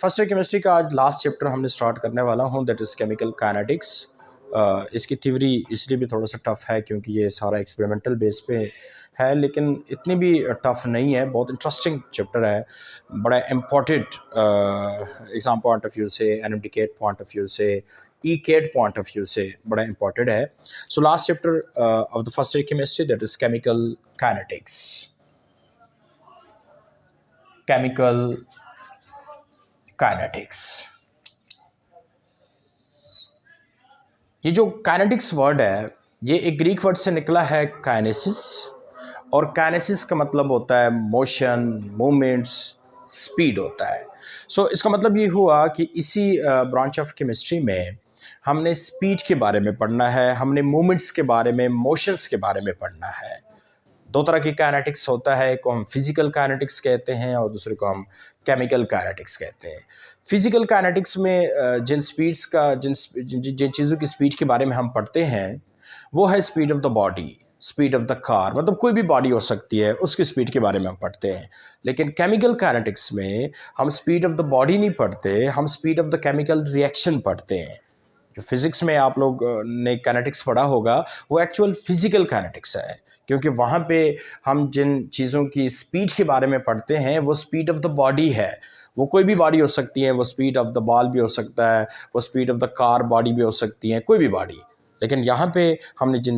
First year chemistry का आज last chapter हमने स्टार्ट करने वाला हूँ, दैट इज़ केमिकल काइनेटिक्स। इसकी थ्योरी इसलिए भी थोड़ा सा टफ है क्योंकि ये सारा एक्सपेरिमेंटल बेस पे है, लेकिन इतनी भी टफ नहीं है। बहुत इंटरेस्टिंग चैप्टर है, बड़ा important exam point of view से, एनएमडीकेट पॉइंट ऑफ व्यू से, ई केट पॉइंट ऑफ व्यू से बड़ा इंपॉर्टेंट है। So last chapter of the first year chemistry that is chemical kinetics. Chemical kinetics, ये जो काइनेटिक्स वर्ड है ये एक ग्रीक वर्ड से निकला है, काइनेसिस। और काइनेसिस का मतलब होता है मोशन, मूवमेंट्स, स्पीड होता है। सो इसका मतलब ये हुआ कि इसी ब्रांच ऑफ केमिस्ट्री में हमने स्पीड के बारे में पढ़ना है, हमने मूवमेंट्स के बारे में, मोशंस के बारे में पढ़ना है। दो तरह की काइनेटिक्स होता है, एक को हम फिजिकल काइनेटिक्स कहते हैं और दूसरे को हम केमिकल काइनेटिक्स कहते हैं। फिजिकल काइनेटिक्स में जिन स्पीड्स का जिन चीज़ों की स्पीड के बारे में हम पढ़ते हैं वो है speed of the body, speed of the car, मतलब कोई भी बॉडी हो सकती है उसकी स्पीड के बारे में हम पढ़ते हैं। लेकिन केमिकल काइनेटिक्स में हम स्पीड ऑफ द बॉडी नहीं पढ़ते, हम speed of the chemical reaction पढ़ते हैं। जो फिज़िक्स में आप लोग ने काइनेटिक्स पढ़ा होगा वो एक्चुअल फिजिकल काइनेटिक्स है, क्योंकि वहाँ पे हम जिन चीज़ों की स्पीड के बारे में पढ़ते हैं वो स्पीड ऑफ द बॉडी है। वो कोई भी बॉडी हो सकती है, वो स्पीड ऑफ द बॉल भी हो सकता है, वो speed of the car body भी हो सकती है, कोई भी बॉडी। लेकिन यहाँ पे हमने जिन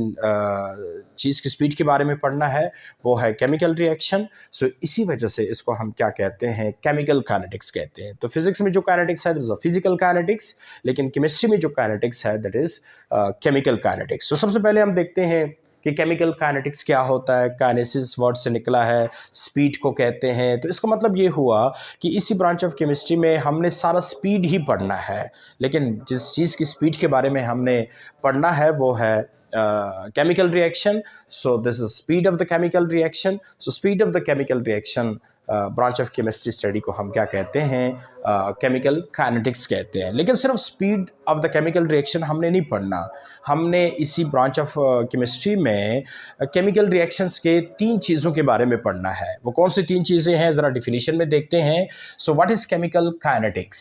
चीज़ की स्पीड के बारे में पढ़ना है वो है केमिकल रिएक्शन। सो इसी वजह से इसको हम क्या कहते हैं, केमिकल काइनेटिक्स कहते हैं। तो फिजिक्स में जो काइनेटिक्स है दैट इज फिजिकल काइनेटिक्स, लेकिन केमिस्ट्री में जो काइनेटिक्स है दैट इज केमिकल काइनेटिक्स। तो सबसे पहले हम देखते हैं कि केमिकल काइनेटिक्स क्या होता है। काइनेसिस वर्ड से निकला है, स्पीड को कहते हैं। तो इसका मतलब ये हुआ कि इसी ब्रांच ऑफ केमिस्ट्री में हमने सारा स्पीड ही पढ़ना है, लेकिन जिस चीज़ की स्पीड के बारे में हमने पढ़ना है वो है chemical reaction. So this is speed of the chemical reaction. So speed of the chemical reaction branch of chemistry study को हम क्या कहते हैं, केमिकल काइनेटिक्स कहते हैं। लेकिन सिर्फ speed of the chemical reaction हमने नहीं पढ़ना, हमने इसी ब्रांच ऑफ केमिस्ट्री में केमिकल रिएक्शंस के 3 चीज़ों के बारे में पढ़ना है। वो कौन सी 3 चीज़ें हैं ज़रा डिफिनीशन में देखते हैं। So what is chemical kinetics?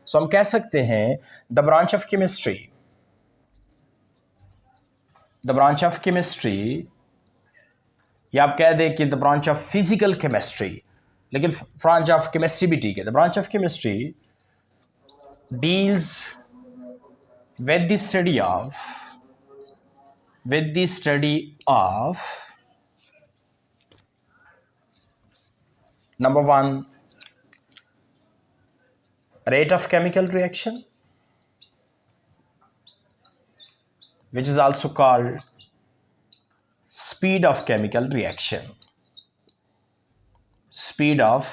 So हम कह सकते हैं the branch of chemistry, the branch of chemistry, या आप कह दें कि the branch of physical chemistry, लेकिन ब्रांच ऑफ केमिस्ट्री भी ठीक है। The branch of chemistry deals with the study of number 1 rate of chemical reaction, which is also called speed of chemical reaction. Speed of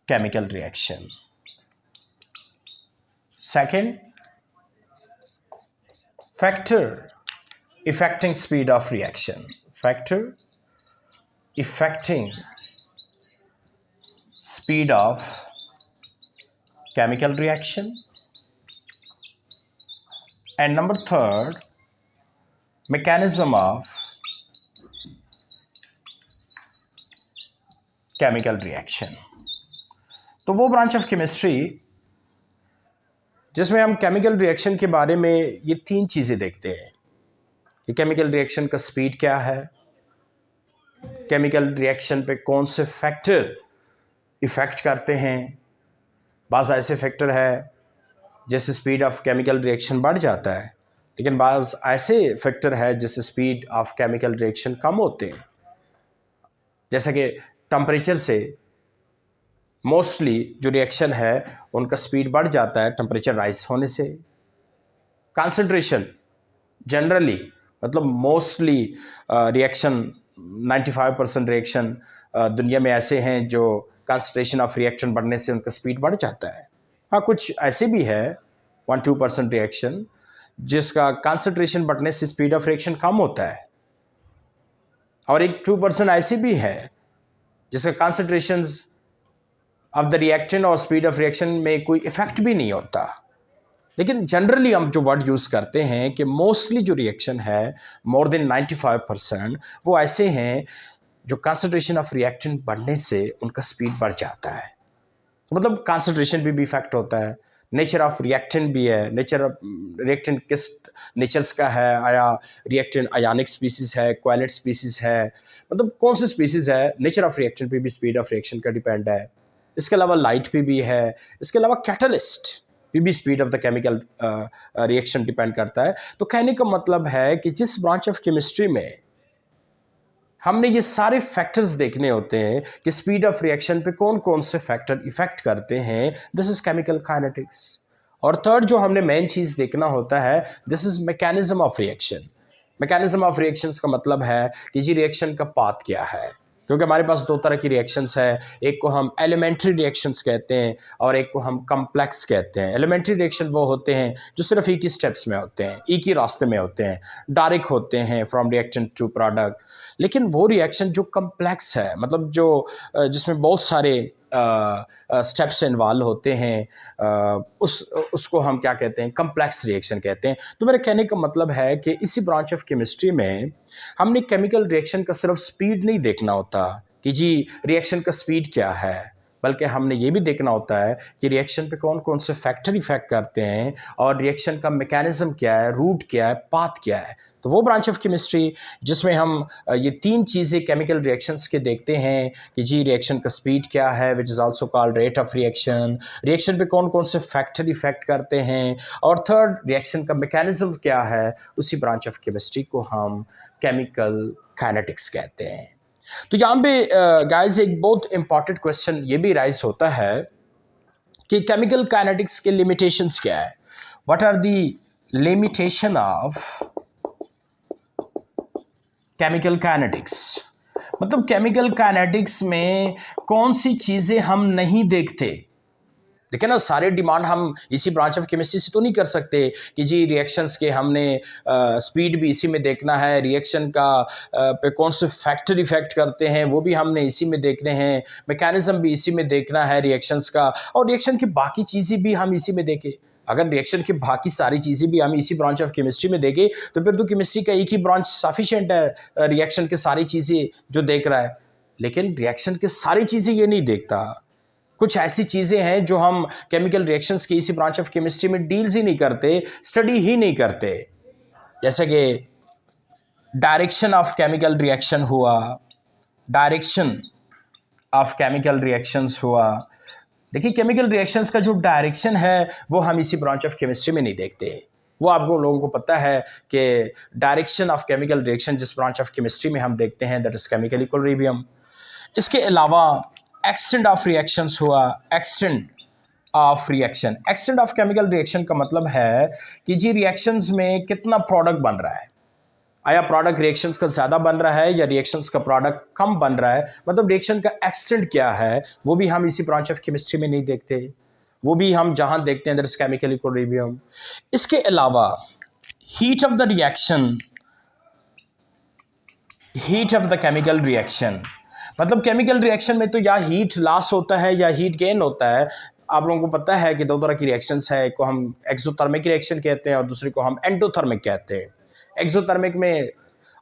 chemical reaction. Second, factor affecting speed of reaction. Factor affecting speed of chemical reaction. And number 3, mechanism of chemical reaction. तो वो branch of chemistry जिसमें हम chemical reaction के बारे में ये 3 चीज़ें देखते हैं कि केमिकल रिएक्शन का स्पीड क्या है, केमिकल रिएक्शन पे कौन से फैक्टर इफ़ेक्ट करते हैं। बाज़ ऐसे फैक्टर है जैसे स्पीड ऑफ केमिकल रिएक्शन बढ़ जाता है, लेकिन बाज़ ऐसे फैक्टर है जिससे स्पीड ऑफ केमिकल रिएक्शन कम होते हैं। जैसा कि टेम्परेचर से मोस्टली जो रिएक्शन है उनका स्पीड बढ़ जाता है टेम्परेचर राइज होने से। कंसंट्रेशन जनरली मतलब मोस्टली रिएक्शन 95% रिएक्शन दुनिया में ऐसे हैं जो कंसंट्रेशन ऑफ रिएक्शन बढ़ने से उनका स्पीड बढ़ जाता है। हाँ, कुछ ऐसे भी है 1-2% रिएक्शन जिसका कंसंट्रेशन बढ़ने से स्पीड ऑफ रिएक्शन कम होता है, और एक 2% ऐसी भी है जिसका कंसंट्रेशंस ऑफ द रिएक्टेंट और स्पीड ऑफ रिएक्शन में कोई इफेक्ट भी नहीं होता। लेकिन जनरली हम जो वर्ड यूज़ करते हैं कि मोस्टली जो रिएक्शन है मोर देन 95% वो ऐसे हैं जो कंसंट्रेशन ऑफ रिएक्टेंट बढ़ने से उनका स्पीड बढ़ जाता है। मतलब कंसंट्रेशन भी इफेक्ट होता है, नेचर ऑफ रिएक्टेंट भी है, नेचर ऑफ रिएक्टेंट किस नेचर्स का है, आया रिएक्टेंट आयनिक स्पीसीज है, कोवैलेंट स्पीसीज है, मतलब कौन सी स्पीसीज है, नेचर ऑफ रिएक्टेंट पे भी स्पीड ऑफ रिएक्शन का डिपेंड है। इसके अलावा लाइट पे भी है, इसके अलावा कैटलिस्ट पे भी speed of the chemical reaction depend करता है। तो कहने का मतलब है कि जिस ब्रांच ऑफ केमिस्ट्री में हमने ये सारे फैक्टर्स देखने होते हैं कि स्पीड ऑफ रिएक्शन पे कौन कौन से फैक्टर इफेक्ट करते हैं, दिस इज केमिकल काइनेटिक्स। और थर्ड जो हमने मेन चीज देखना होता है, this is mechanism of reaction. Mechanism of reactions का मतलब है कि जी रिएक्शन का पाथ क्या है, क्योंकि हमारे पास दो तरह की रिएक्शंस है, एक को हम एलिमेंट्री रिएक्शंस कहते हैं और एक को हम कम्प्लेक्स कहते हैं। एलिमेंट्री रिएक्शन वो होते हैं जो सिर्फ एक ही स्टेप्स में होते हैं, एक ही रास्ते में होते हैं, डायरेक्ट होते हैं फ्रॉम रिएक्टेंट टू प्रोडक्ट। लेकिन वो रिएक्शन जो कम्प्लेक्स है, मतलब जो जिसमें बहुत सारे स्टेप्स इन्वॉल्व होते हैं, उसको हम क्या कहते हैं, कम्प्लेक्स रिएक्शन कहते हैं। तो मेरे कहने का मतलब है कि इसी ब्रांच ऑफ केमिस्ट्री में हमने केमिकल रिएक्शन का सिर्फ स्पीड नहीं देखना होता कि जी रिएक्शन का स्पीड क्या है, बल्कि हमने ये भी देखना होता है कि रिएक्शन पे कौन कौन से फैक्टर इफेक्ट करते हैं और रिएक्शन का मैकेनिज्म क्या है, रूट क्या है, पाथ क्या है। तो वो ब्रांच ऑफ केमिस्ट्री जिसमें हम ये तीन चीज़ें केमिकल रिएक्शंस के देखते हैं कि जी रिएक्शन का स्पीड क्या है, which is also called rate of reaction, reaction पे कौन कौन से फैक्टर इफेक्ट करते हैं, और थर्ड रिएक्शन का मैकेनिज्म क्या है, उसी ब्रांच ऑफ केमिस्ट्री को हम केमिकल काइनेटिक्स कहते हैं। तो यहाँ पे गाइस एक बहुत इंपॉर्टेंट क्वेश्चन ये भी राइज होता है कि केमिकल काइनेटिक्स के लिमिटेशंस क्या है, what are the limitation of chemical kinetics. मतलब केमिकल काइनेटिक्स में कौन सी चीज़ें हम नहीं देखते। देखिए ना, सारे डिमांड हम इसी ब्रांच ऑफ केमिस्ट्री से तो नहीं कर सकते कि जी रिएक्शंस के हमने स्पीड भी इसी में देखना है, रिएक्शन का पे कौन से फैक्टर इफेक्ट करते हैं वो भी हमने इसी में देखने हैं, मैकेनिज्म भी इसी में देखना है रिएक्शंस का, और रिएक्शन की बाकी चीज़ें भी हम इसी में देखें। अगर रिएक्शन की बाकी सारी चीज़ें भी हम इसी ब्रांच ऑफ केमिस्ट्री में देखें तो फिर तो केमिस्ट्री का एक ही ब्रांच सफिशिएंट है रिएक्शन के सारी चीज़ें जो देख रहा है। लेकिन रिएक्शन के सारी चीज़ें ये नहीं देखता, कुछ ऐसी चीज़ें हैं जो हम केमिकल रिएक्शंस की इसी ब्रांच ऑफ केमिस्ट्री में डील्स ही नहीं करते, स्टडी ही नहीं करते। जैसे कि डायरेक्शन ऑफ केमिकल रिएक्शन हुआ, डायरेक्शन ऑफ केमिकल रिएक्शंस हुआ। देखिए केमिकल रिएक्शंस का जो डायरेक्शन है वो हम इसी ब्रांच ऑफ केमिस्ट्री में नहीं देखते। वो आपको लोगों को पता है कि डायरेक्शन ऑफ केमिकल रिएक्शन जिस ब्रांच ऑफ केमिस्ट्री में हम देखते हैं दैट इज केमिकल इक्विलिब्रियम। इसके अलावा एक्सटेंट ऑफ रिएक्शंस हुआ, extent of reaction, extent of chemical reaction का मतलब है कि जी रिएक्शंस में कितना प्रोडक्ट बन रहा है, आया प्रोडक्ट रिएक्शंस का ज़्यादा बन रहा है या रिएक्शंस का प्रोडक्ट कम बन रहा है, मतलब रिएक्शन का एक्सटेंट क्या है वो भी हम इसी ब्रांच ऑफ केमिस्ट्री में नहीं देखते। वो भी हम जहां देखते हैं दैट इज केमिकल इक्विलिब्रियम। इसके अलावा heat of the reaction, heat of the chemical reaction, मतलब केमिकल रिएक्शन में तो या हीट लॉस होता है या हीट गेन होता है। आप लोगों को पता है कि दो तरह की रिएक्शंस है, एक को हम एक्सोथर्मिक रिएक्शन कहते हैं और दूसरे को हम एंडोथर्मिक कहते हैं। एक्सोथर्मिक में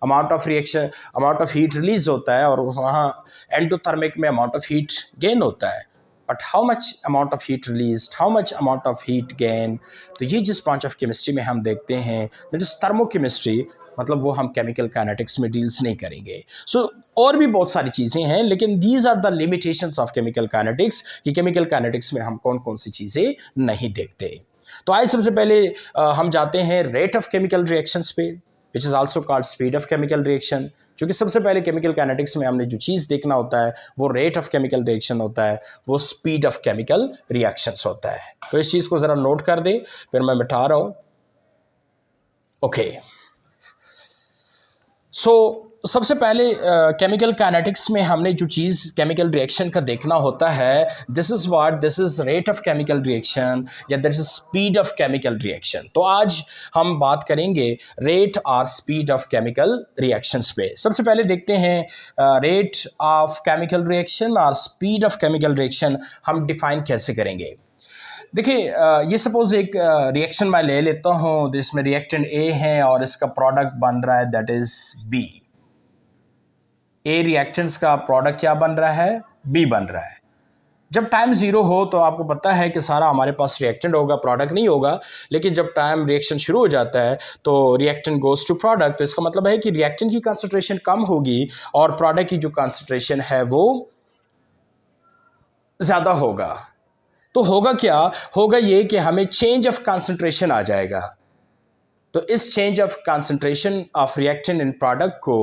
amount of reaction, amount of heat release होता है और वहाँ एंडोथर्मिक में अमाउंट ऑफ हीट गेन होता है। But how much amount of heat release, how much amount of heat gain, तो ये जिस ब्रांच ऑफ केमिस्ट्री में हम देखते हैं दैट इज थर्मोकेमिस्ट्री, मतलब वो हम केमिकल काइनेटिक्स में डील्स नहीं करेंगे। सो और भी बहुत सारी चीज़ें हैं, लेकिन these are the limitations of chemical kinetics कि केमिकल काइनेटिक्स में हम कौन कौन सी चीज़ें नहीं देखते। तो आइए सबसे पहले हम जाते हैं रेट ऑफ केमिकल रिएक्शंस पे, which is also called speed of chemical reaction. क्योंकि सबसे पहले केमिकल काइनेटिक्स में हमने जो चीज़ देखना होता है वो रेट ऑफ केमिकल रिएक्शन होता है, वो स्पीड ऑफ केमिकल रिएक्शंस होता है। तो इस चीज़ को ज़रा नोट कर दें, फिर मैं मिटा रहा हूँ। ओके, सो सबसे पहले केमिकल काइनेटिक्स में हमने जो चीज़ केमिकल रिएक्शन का देखना होता है, this is what, this is rate of chemical reaction या this is speed of chemical reaction. तो आज हम बात करेंगे रेट और स्पीड ऑफ केमिकल रिएक्शंस पे। सबसे पहले देखते हैं रेट ऑफ केमिकल रिएक्शन और स्पीड ऑफ केमिकल रिएक्शन हम डिफाइन कैसे करेंगे। देखिए ये सपोज एक रिएक्शन मैं ले लेता हूँ जिसमें रिएक्टेंट ए है और इसका प्रोडक्ट बन रहा है that is B. A reactants का प्रोडक्ट क्या बन रहा है, बी बन रहा है। जब टाइम ज़ीरो हो तो आपको पता है कि सारा हमारे पास रिएक्टेंट होगा, प्रोडक्ट नहीं होगा। लेकिन जब टाइम रिएक्शन शुरू हो जाता है तो रिएक्टेंट गोज़ टू प्रोडक्ट, तो इसका मतलब है कि रिएक्टेंट की कंसंट्रेशन कम होगी और प्रोडक्ट की जो कंसंट्रेशन है वो ज़्यादा होगा। तो होगा क्या? होगा ये कि हमें चेंज ऑफ कंसंट्रेशन आ जाएगा। तो इस change of concentration of reactant in product को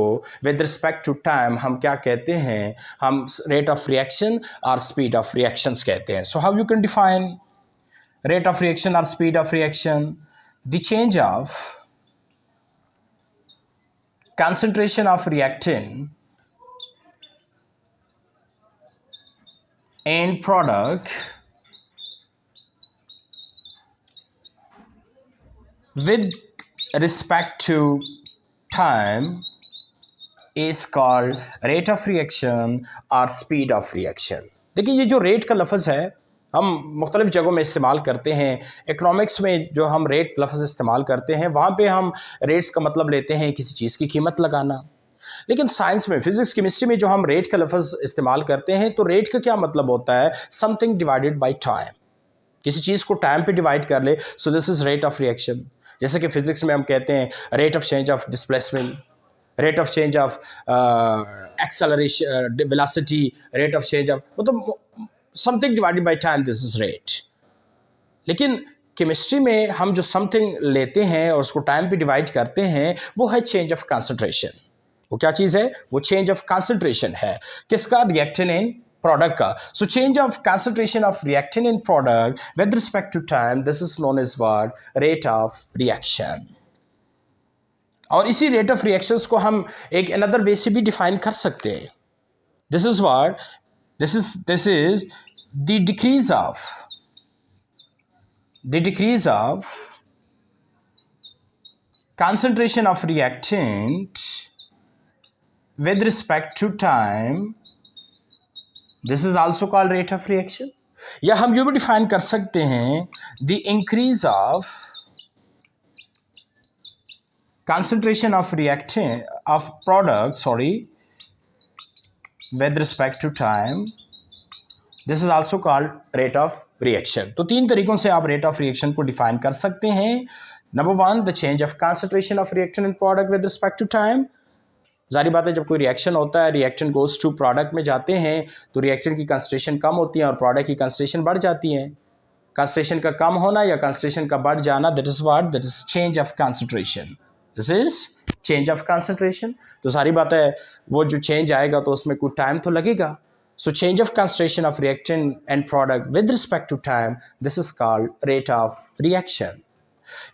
विद रिस्पेक्ट टू टाइम हम क्या कहते हैं? हम रेट ऑफ रिएक्शन और स्पीड ऑफ रिएक्शंस कहते हैं। So how you can define rate of reaction और speed of reaction? The change of concentration of reactant and product with respect to time is called rate of reaction or speed of reaction। देखिए ये जो rate का लफ्ज़ है हम मुख्तलिफ़ जगहों में इस्तेमाल करते हैं। इकोनॉमिक्स में जो हम रेट लफ्ज़ इस्तेमाल करते हैं वहाँ पे हम रेट्स का मतलब लेते हैं किसी चीज़ की कीमत लगाना। लेकिन साइंस में, फिजिक्स, केमिस्ट्री में जो हम रेट का लफ्ज़ इस्तेमाल करते हैं तो रेट का क्या मतलब होता है? Something divided by time. किसी चीज़ को टाइम पे डिवाइड कर ले, so this is rate of reaction. जैसे कि फिजिक्स में हम कहते हैं rate of change of displacement, rate of change of acceleration velocity, rate of change of, मतलब something divided by time, this is rate. लेकिन केमिस्ट्री में हम जो समथिंग लेते हैं और उसको टाइम पे डिवाइड करते हैं वो है चेंज ऑफ कंसंट्रेशन। वो क्या चीज़ है? वो चेंज ऑफ कंसंट्रेशन है। किसका? रिएक्टेंट इन प्रोडक्ट का। So change of concentration of reactant in product with respect to time, this is known as what? Rate of reaction. और इसी रेट ऑफ रिएक्शंस को हम एक अनदर वे से भी डिफाइन कर सकते हैं। This is what? This is the decrease of concentration of reactant with respect to time. This is also called rate of reaction। या हम ये भी डिफाइन कर सकते हैं the increase of concentration of reactant of product with respect to time, this is also called rate of reaction। तो तीन तरीकों से आप रेट ऑफ रिएक्शन को डिफाइन कर सकते हैं। Number one, the change of concentration of reactant in product with respect to time. जारी बात है जब कोई रिएक्शन होता है, रिएक्टेंट गोज टू प्रोडक्ट में जाते हैं तो रिएक्टेंट की कंसंट्रेशन कम होती है और प्रोडक्ट की कंसंट्रेशन बढ़ जाती है। कंसंट्रेशन का कम होना या कंसंट्रेशन का बढ़ जाना, that is what? That is change of concentration. This is change of concentration. तो सारी बात है वो जो चेंज आएगा तो उसमें कोई टाइम तो लगेगा। So change of concentration of reactant and product with respect to time, this is called rate of reaction.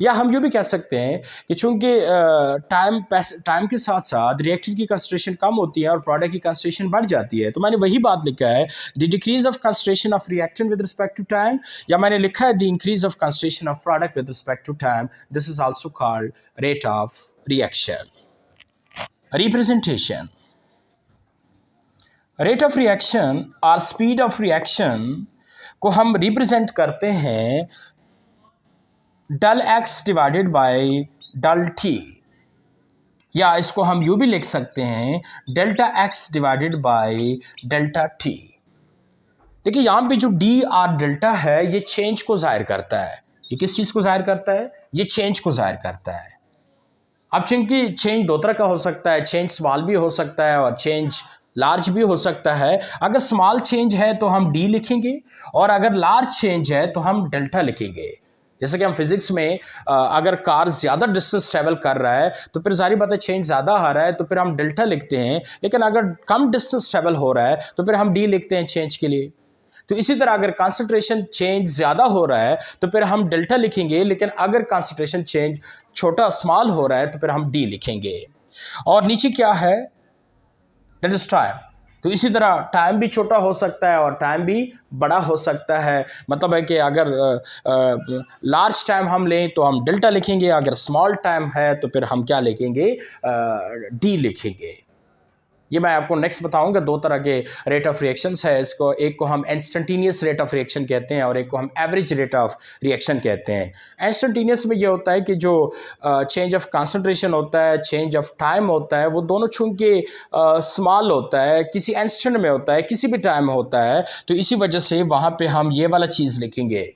या हम ये भी कह सकते हैं कि चूंकि टाइम के साथ साथ रिएक्टेंट की कंसंट्रेशन कम होती है और प्रोडक्ट की कंसंट्रेशन बढ़ जाती है, तो मैंने वही बात लिखा है the decrease of concentration of reactant with respect to time, या मैंने लिखा है the increase of concentration of product with respect to time, this is also called rate of reaction. Representation, rate of reaction और speed of reaction को हम represent करते हैं del X divided by del T, या इसको हम यूँ भी लिख सकते हैं delta x divided by delta T. देखिए यहाँ पे जो डी और डेल्टा है ये चेंज को जाहिर करता है। ये किस चीज़ को जाहिर करता है? ये चेंज को जाहिर करता है। अब चूंकि चेंज दो तरह का हो सकता है, चेंज स्मॉल भी हो सकता है और चेंज लार्ज भी हो सकता है। अगर स्मॉल चेंज है तो हम डी लिखेंगे और अगर लार्ज चेंज है तो हम डेल्टा लिखेंगे। जैसे कि हम फिजिक्स में अगर कार ज़्यादा डिस्टेंस ट्रेवल कर रहा है तो फिर सारी बातें चेंज ज़्यादा आ रहा है तो फिर हम डेल्टा लिखते हैं, लेकिन अगर कम डिस्टेंस ट्रेवल हो रहा है तो फिर हम डी लिखते हैं चेंज के लिए। तो इसी तरह अगर कंसंट्रेशन चेंज ज़्यादा हो रहा है तो फिर हम डेल्टा लिखेंगे, लेकिन अगर कंसंट्रेशन चेंज छोटा स्मॉल हो रहा है तो फिर हम डी लिखेंगे। और नीचे क्या है? That is time. तो इसी तरह टाइम भी छोटा हो सकता है और टाइम भी बड़ा हो सकता है। मतलब है कि अगर लार्ज टाइम हम लें तो हम डेल्टा लिखेंगे, अगर स्मॉल टाइम है तो फिर हम क्या लिखेंगे? डी लिखेंगे। ये मैं आपको नेक्स्ट बताऊंगा। दो तरह के रेट ऑफ रिएक्शंस है, इसको एक को हम इंस्टेंटेनियस रेट ऑफ रिएक्शन कहते हैं और एक को हम एवरेज रेट ऑफ रिएक्शन कहते हैं। इंस्टेंटेनियस में ये होता है कि जो चेंज ऑफ कंसंट्रेशन होता है, चेंज ऑफ टाइम होता है, वो दोनों चूंकि स्मॉल होता है, किसी इंस्टेंट में होता है, किसी भी टाइम होता है, तो इसी वजह से वहाँ पे हम ये वाला चीज़ लिखेंगे।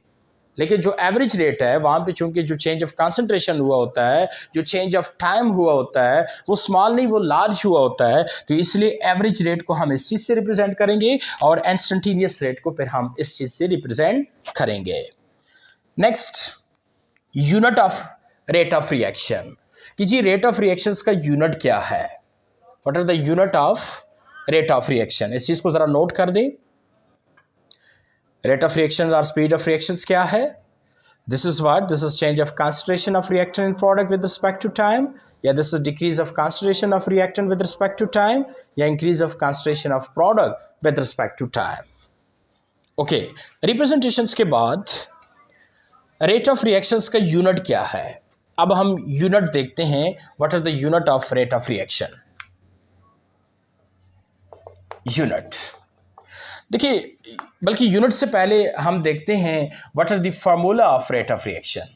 लेकिन जो एवरेज रेट है वहाँ पे चूंकि जो चेंज ऑफ कंसंट्रेशन हुआ होता है, जो चेंज ऑफ टाइम हुआ होता है, वो स्मॉल नहीं वो लार्ज हुआ होता है, तो इसलिए एवरेज रेट को हम इस चीज़ से रिप्रेजेंट करेंगे और इंस्टेंटेनियस रेट को फिर हम इस चीज़ से रिप्रेजेंट करेंगे। Next, unit of rate of reaction, कि जी रेट ऑफ रिएक्शंस का यूनिट क्या है, what are the unit of rate of reaction. इस चीज़ को ज़रा नोट कर दें। रेट ऑफ रिएक्शन और स्पीड ऑफ रिएक्शंस क्या है? This is what, this is change of concentration of reactant in product with respect to time, या this is decrease of concentration of reactant with respect to time, या increase of concentration of product with respect to time. Okay, representations के बाद rate of reactions का unit क्या है। अब हम unit देखते हैं, what are the unit of rate of reaction. Unit देखिए, बल्कि यूनिट से पहले हम देखते हैं what are the formula of rate of reaction.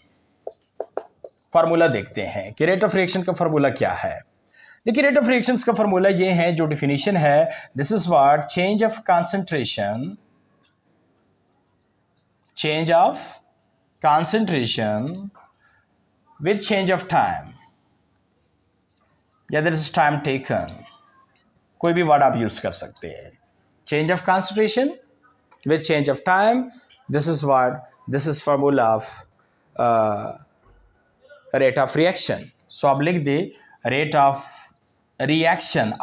Formula देखते हैं कि रेट ऑफ रिएक्शन का फार्मूला क्या है। देखिए, रेट ऑफ रिएक्शंस का फार्मूला ये है, जो डिफिनीशन है, this is what, change of concentration, change of concentration with change of time, या दिस इज टाइम टेकन, कोई भी वर्ड आप यूज कर सकते हैं। Change of concentration with change of time, this is what, this is formula of rate of reaction. So आप लिख दे rate of reaction,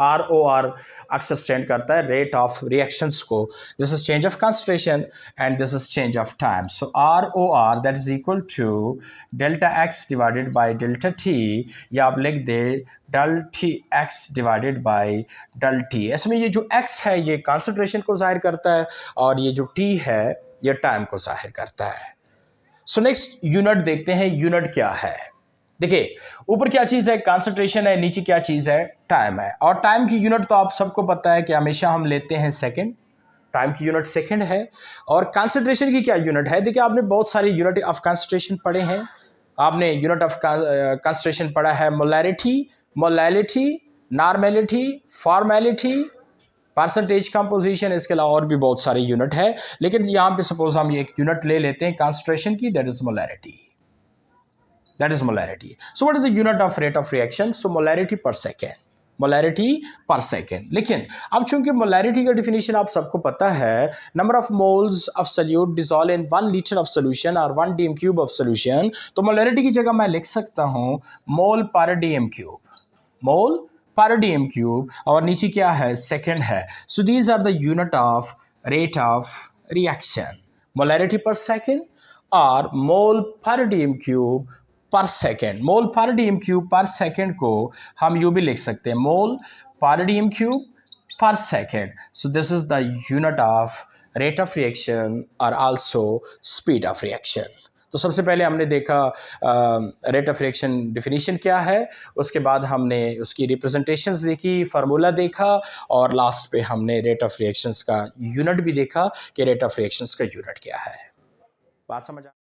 ROR अक्सर स्टैंड करता है रेट ऑफ रिएक्शंस को। This is change of concentration and this is change of time. So ROR that is equal to delta x divided by delta t, या आप लिख दे del t x divided by del t. इसमें ये जो x है ये concentration को जाहिर करता है और ये जो टी है ये टाइम को जाहिर करता है। सो नेक्स्ट यूनिट देखते हैं, यूनिट क्या है। देखिए, ऊपर क्या चीज़ है, कंसंट्रेशन है, नीचे क्या चीज़ है, टाइम है। और टाइम की यूनिट तो आप सबको पता है कि हमेशा हम लेते हैं सेकंड, टाइम की यूनिट सेकंड है। और कंसंट्रेशन की क्या यूनिट है? देखिए, आपने बहुत सारे यूनिट ऑफ कंसंट्रेशन पढ़े हैं। आपने यूनिट ऑफ कंसंट्रेशन पढ़ा है molarity, molality, normality, formality, percentage composition, इसके अलावा और भी बहुत सारे यूनिट है। लेकिन यहाँ पे सपोज हम एक यूनिट ले लेते हैं कंसंट्रेशन की, that is molarity, that is molarity. So what is the unit of rate of reaction? So molarity per second, molarity per second. लेकिन अब चूंकि molarity का definition आप सबको पता है, number of moles of solute dissolved in 1 liter of solution or 1 dm cube of solution, तो molarity की जगह मैं लिख सकता हूँ mole per dm cube, mole per dm cube, और नीचे क्या है, second है। So these are the unit of rate of reaction, molarity per second और mole per dm cube पर सेकेंड। मोल पर डीएम क्यूब पर सेकेंड को हम यूं भी लिख सकते हैं, मोल पर डीएम क्यूब पर second. So this is the unit of rate of reaction और आल्सो स्पीड ऑफ रिएक्शन। तो सबसे पहले हमने देखा रेट ऑफ रिएक्शन डिफिनीशन क्या है, उसके बाद हमने उसकी रिप्रेजेंटेशंस देखी, फार्मूला देखा, और लास्ट पे हमने रेट ऑफ रिएक्शंस का यूनिट भी देखा कि रेट ऑफ रिएक्शंस का यूनिट क्या है। बात समझ आ